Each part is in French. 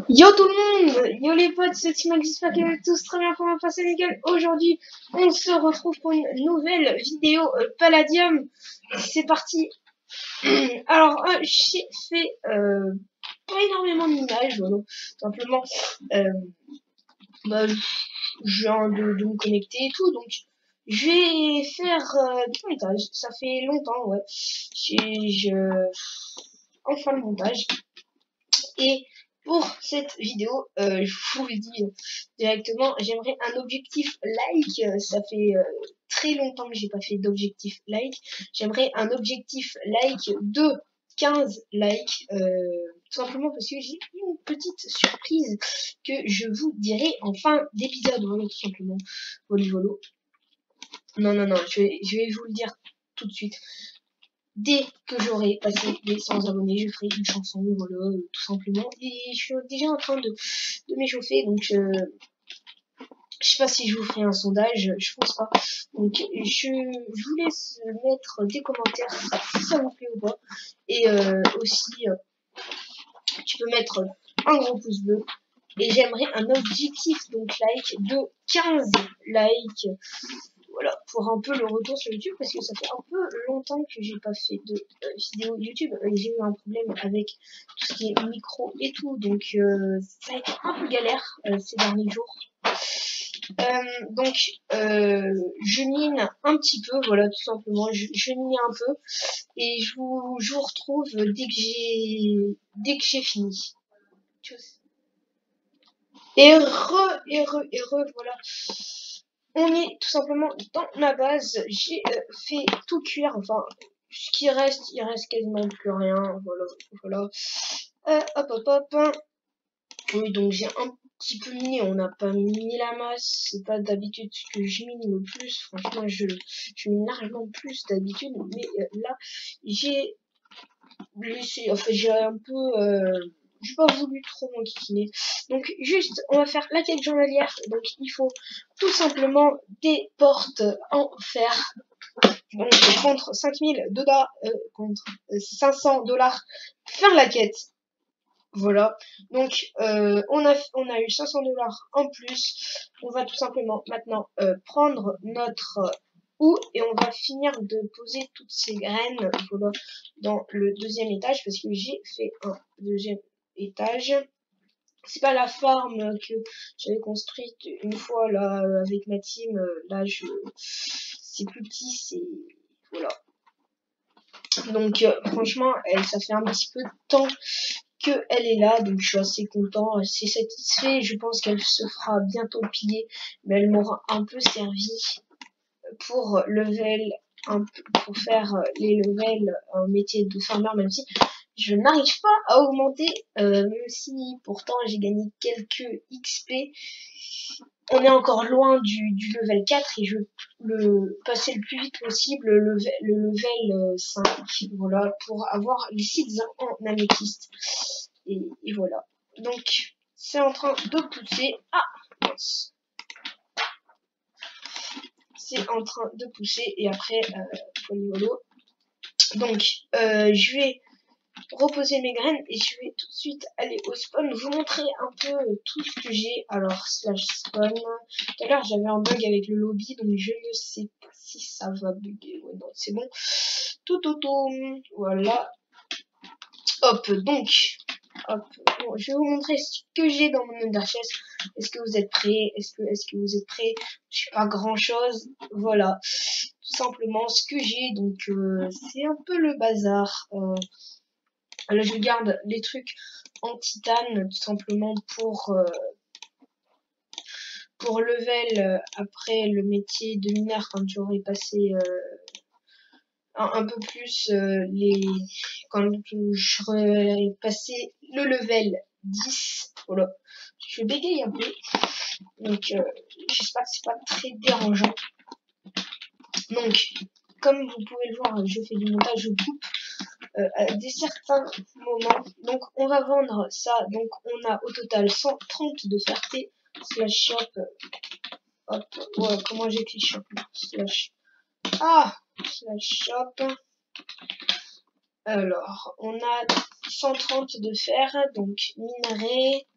Yo tout le monde, yo les potes, c'est Timax, j'espère que vous allez tous très bien, comment passer nickel. Aujourd'hui, on se retrouve pour une nouvelle vidéo Palladium. C'est parti. Alors, j'ai fait pas énormément d'images, voilà. Simplement, euh, bah, je viens de me connecter et tout, donc je vais faire du montage. Ça fait longtemps, ouais. Enfin le montage. Et pour cette vidéo, je vous le dis directement, j'aimerais un objectif like. Ça fait très longtemps que j'ai pas fait d'objectif like. J'aimerais un objectif like de 15 likes. Tout simplement parce que j'ai une petite surprise que je vous dirai en fin d'épisode. Voilà, tout simplement. Volo. Non, je vais vous le dire tout de suite. Dès que j'aurai passé les 100 abonnés, je ferai une chanson, voilà, tout simplement. Et je suis déjà en train de m'échauffer, donc je sais pas si je vous ferai un sondage, je pense pas. Donc je vous laisse mettre des commentaires si ça vous plaît ou pas. Et aussi, tu peux mettre un gros pouce bleu. Et j'aimerais un objectif donc like de 15 likes. Voilà, pour un peu le retour sur YouTube, parce que ça fait un peu longtemps que j'ai pas fait de vidéo YouTube. J'ai eu un problème avec tout ce qui est micro et tout, donc ça a été un peu galère ces derniers jours. Donc je mine un petit peu, voilà, tout simplement, je mine un peu, et je vous retrouve dès que j'ai fini. Voilà. On est tout simplement dans ma base. J'ai fait tout cuire. Enfin, ce qui reste, il reste quasiment plus rien. Voilà. Hop. Oui, donc j'ai un petit peu miné. On n'a pas miné la masse. C'est pas d'habitude ce que je mine le plus. Franchement, je mine largement plus d'habitude. Mais là, j'ai laissé. Enfin, j'ai un peu. J'ai pas voulu trop m'enquiquiner. Donc juste, on va faire la quête journalière. Donc il faut tout simplement des portes en fer. Donc contre 5000 $, contre 500 $, faire la quête. Voilà. Donc on a eu 500 $ en plus. On va tout simplement maintenant prendre notre houe et on va finir de poser toutes ces graines, voilà, dans le deuxième étage parce que j'ai fait un deuxième étage. C'est pas la farm que j'avais construite une fois là avec ma team. Là, c'est plus petit, c'est voilà. Donc franchement, ça fait un petit peu de temps qu'elle est là, donc je suis assez content, assez satisfait. Je pense qu'elle se fera bientôt piller, mais elle m'aura un peu servi pour pour faire les levels en métier de farmer, même si je n'arrive pas à augmenter, même si pourtant j'ai gagné quelques XP. On est encore loin du level 4 et je veux le passer le plus vite possible le level 5, voilà, pour avoir les sites en améthyste. Et voilà. Donc, c'est en train de pousser. Ah, mince. C'est en train de pousser et après, voilà. Donc, je vais reposer mes graines et je vais tout de suite aller au spawn, vous montrer un peu tout ce que j'ai. Alors slash spawn, tout à l'heure j'avais un bug avec le lobby, donc je ne sais pas si ça va bugger. Ouais, non, c'est bon. Tout, voilà. Hop, donc hop, bon, je vais vous montrer ce que j'ai dans mon Ender chest. Est-ce que vous êtes prêts? Est-ce que vous êtes prêts? Je suis pas grand chose, voilà, tout simplement ce que j'ai. Donc c'est un peu le bazar. Là, je garde les trucs en titane, tout simplement pour level après le métier de mineur quand j'aurai passé un peu plus quand j'aurai passé le level 10. Voilà. Je bégaye un peu. Donc j'espère que c'est pas très dérangeant. Donc, comme vous pouvez le voir, je fais du montage, je coupe à des certains moments. Donc on va vendre ça. Donc on a au total 130 de ferté slash shop. Hop, ouais, comment j'écris shop slash shop. Alors on a 130 de fer, donc minerai.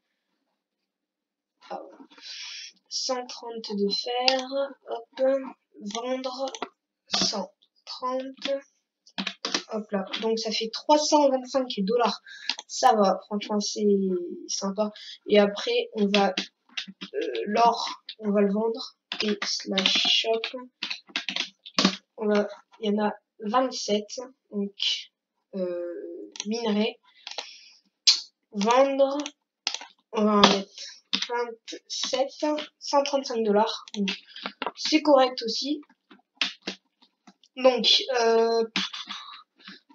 Ah, 130 de fer, hop, vendre 130, hop là, donc ça fait 325 $. Ça va, franchement c'est sympa. Et après on va l'or, on va le vendre, et slash shop, il y en a 27, donc minerai, vendre, on va en mettre 27, 135 $, donc c'est correct aussi. Donc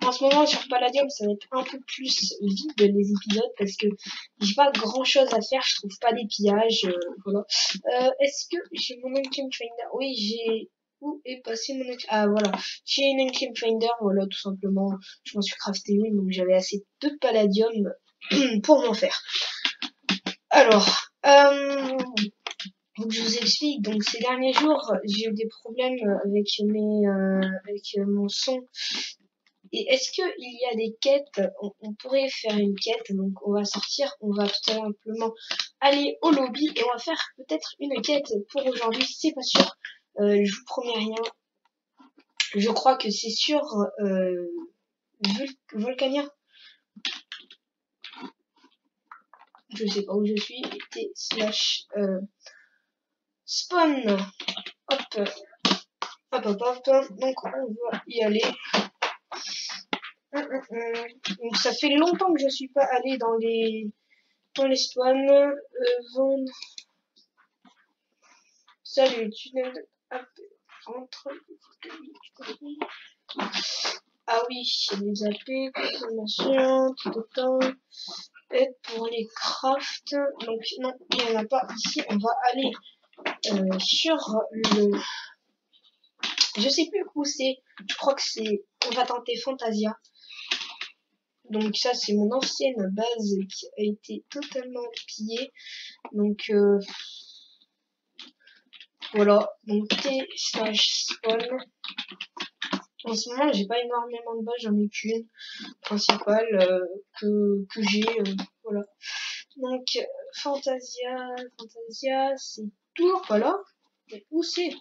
en ce moment sur Palladium ça va être un peu plus vide les épisodes parce que j'ai pas grand chose à faire, je trouve pas des pillages, voilà. Est-ce que j'ai mon Ancient Finder? Oui, j'ai... Où est passé mon... Ah voilà, j'ai une Ancient Finder, voilà, tout simplement. Je m'en suis crafté une, donc j'avais assez de Palladium pour m'en faire. Alors, donc je vous explique, donc ces derniers jours, j'ai eu des problèmes avec mon son. Et est-ce que il y a des quêtes? On pourrait faire une quête, donc on va sortir, on va tout simplement aller au lobby et on va faire peut-être une quête pour aujourd'hui, c'est pas sûr. Je vous promets rien. Je crois que c'est sur Volcania. Je sais pas où je suis. T slash spawn. Hop. Hop hop hop. Donc on va y aller. Donc ça fait longtemps que je suis pas allé dans les spawns. Vendre. Salut, tunnel de... Entre... Ah oui, les AP, consommation, tout le temps. Et pour les crafts, donc non, il n'y en a pas ici. On va aller sur le... Je sais plus où c'est. Je crois que c'est... On va tenter Fantasia. Donc ça, c'est mon ancienne base qui a été totalement pillée. Donc voilà. Donc T slash spawn. En ce moment, j'ai pas énormément de bases, j'en ai qu'une principale que j'ai. Voilà. Donc Fantasia, c'est tout. Voilà. Mais où c'est?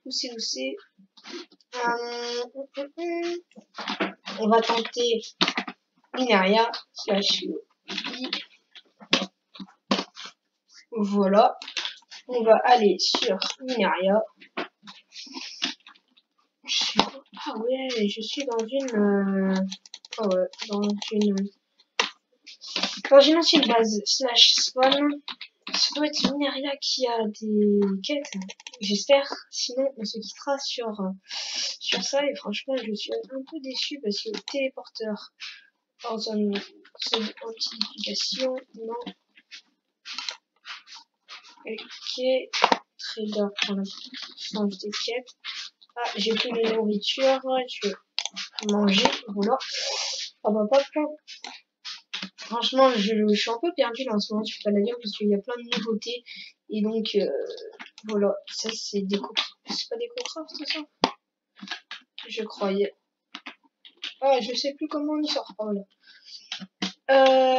Où c'est? On va tenter Minaria slash I. Voilà. On va aller sur Minaria. Ah ouais, je suis dans une... Ah ouais, dans une ancienne base slash spawn. Ça doit être Minaria qui a des quêtes, j'espère. Sinon, on se quittera sur ça. Et franchement, je suis un peu déçu parce que téléporteur en zone anti-duplication, non. Ok, trader pour la change des quêtes. Ah, j'ai plus de nourriture, je vais manger, voilà. Ah bah pas plein. Franchement, je suis un peu perdue là en ce moment sur Palladium parce qu'il y a plein de nouveautés. Et donc, voilà, ça c'est des c'est pas des contrats, c'est ça? Je croyais. Ah, je sais plus comment on y sort. Oh là.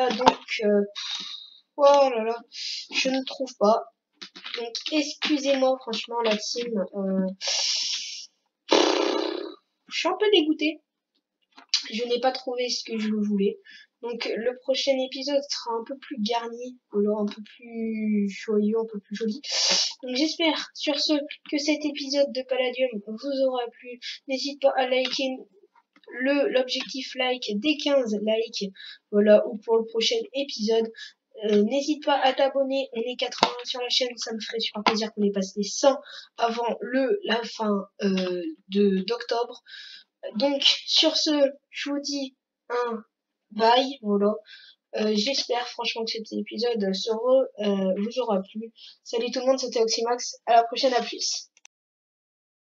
Donc, oh là là, je ne trouve pas. Donc, excusez-moi, franchement, la team. Je suis un peu dégoûtée. Je n'ai pas trouvé ce que je voulais. Donc, le prochain épisode sera un peu plus garni, alors un peu plus joyeux, un peu plus joli. Donc, j'espère, sur ce, que cet épisode de Palladium vous aura plu. N'hésite pas à liker l'objectif like des 15 likes, voilà, ou pour le prochain épisode. N'hésite pas à t'abonner, on est 80 sur la chaîne, ça me ferait super plaisir qu'on ait passé les 100 avant la fin d'octobre. Donc sur ce, je vous dis un bye, voilà. J'espère franchement que cet épisode vous aura plu. Salut tout le monde, c'était Oxymax, à la prochaine, à plus.